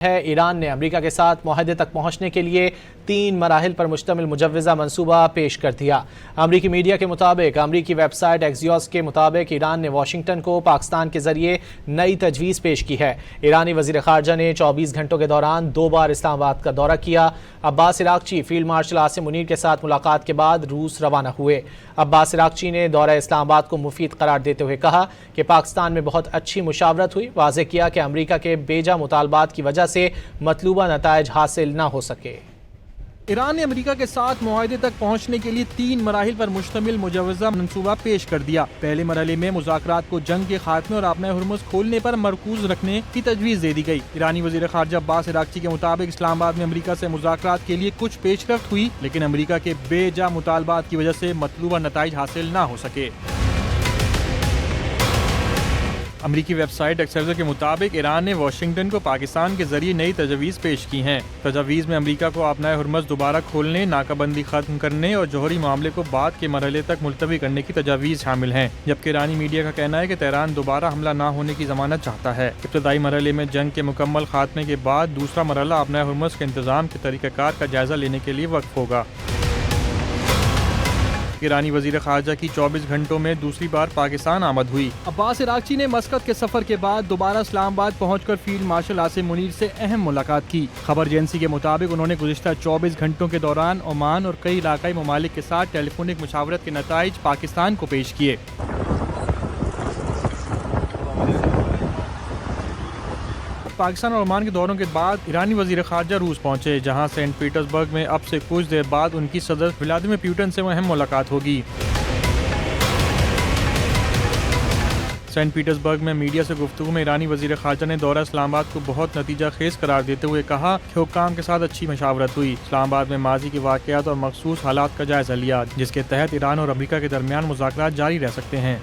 ہے ایران نے امریکہ کے ساتھ معاہدے تک پہنچنے کے لیے 3 مراحل پر مشتمل مجوزہ منصوبہ پیش کر دیا۔ امریکی میڈیا کے مطابق امریکی ویب سائٹ ایکزیوس کے مطابق ایران نے واشنگٹن کو پاکستان کے ذریعے نئی تجویز پیش کی ہے۔ ایرانی وزیر خارجہ نے 24 گھنٹوں کے دوران 2 بار اسلام آباد کا دورہ کیا۔ Abbas Araghchi field marshal Asim Munir کے ساتھ ملاقات کے بعد روس روانہ ہوئے۔ عباس عراقچی نے دورہ اسلام آباد کو مفید قرار دیتے ہوئے کہا کہ پاکستان میں بہت اچھی مشاورت ہوئی۔ واضح کیا کہ امریکہ کے بیجا مطالبات کی وجہ سے مطلوبہ نتائج حاصل نہ ہو سکے۔ ایران نے امریکہ کے ساتھ معاہدے تک پہنچنے کے لیے 3 مراحل پر مشتمل مجوزہ منصوبہ پیش کر دیا۔ پہلے مرحلے میں مذاکرات کو جنگ کے خاتمے اور آبنۂ ہرمز کھولنے پر مرکوز رکھنے کی تجویز دے دی گئی۔ ایرانی وزیر خارجہ عباس عراقچی کے مطابق اسلام آباد میں امریکہ سے مذاکرات کے لیے کچھ پیش رفت ہوئی، لیکن امریکہ کے بے جا مطالبات کی وجہ سے مطلوبہ نتائج حاصل نہ ہو سکے۔ امریکی ویب سائٹ ایکسیوس کے مطابق ایران نے واشنگٹن کو پاکستان کے ذریعے نئی تجاویز پیش کی ہیں۔ تجاویز میں امریکہ کو آبنائے ہرمز دوبارہ کھولنے، ناکہ بندی ختم کرنے اور جوہری معاملے کو بعد کے مرحلے تک ملتوی کرنے کی تجاویز شامل ہیں، جبکہ ایرانی میڈیا کا کہنا ہے کہ تہران دوبارہ حملہ نہ ہونے کی ضمانت چاہتا ہے۔ ابتدائی مرحلے میں جنگ کے مکمل خاتمے کے بعد دوسرا مرحلہ آبنائے ہرمز کے انتظام کے طریقہ کار کا جائزہ لینے کے لیے وقف ہوگا۔ ایرانی وزیر خارجہ کی 24 گھنٹوں میں دوسری بار پاکستان آمد ہوئی۔ عباس عراقچی نے مسقط کے سفر کے بعد دوبارہ اسلام آباد پہنچ کر فیلڈ مارشل عاصم منیر سے اہم ملاقات کی۔ خبر ایجنسی کے مطابق انہوں نے گزشتہ 24 گھنٹوں کے دوران عمان اور کئی علاقائی ممالک کے ساتھ ٹیلی فونک مشاورت کے نتائج پاکستان کو پیش کیے۔ پاکستان اور عمان کے دوروں کے بعد ایرانی وزیر خارجہ روس پہنچے، جہاں سینٹ پیٹرز برگ میں اب سے کچھ دیر بعد ان کی صدر ولادیمیر پوٹن سے اہم ملاقات ہوگی۔ سینٹ پیٹرز برگ میں میڈیا سے گفتگو میں ایرانی وزیر خارجہ نے دورہ اسلام آباد کو بہت نتیجہ خیز قرار دیتے ہوئے کہا کہ حکام کے ساتھ اچھی مشاورت ہوئی۔ اسلام آباد میں ماضی کے واقعات اور مخصوص حالات کا جائزہ لیا، جس کے تحت ایران اور امریکہ کے درمیان مذاکرات جاری رہ سکتے ہیں۔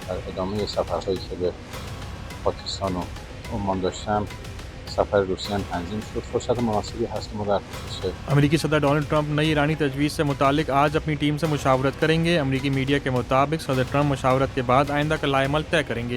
سفر روسیه هم تنظیم شد. فرصت مناسبی هست که ما در خصوص امریکی صدر ڈونلڈ ٹرمپ نئی ایرانی تجویز سے متعلق آج اپنی ٹیم سے مشاورت کریں گے۔ امریکی میڈیا کے مطابق صدر ٹرمپ مشاورت کے بعد آئندہ کا لائحہ عمل طے کریں گے۔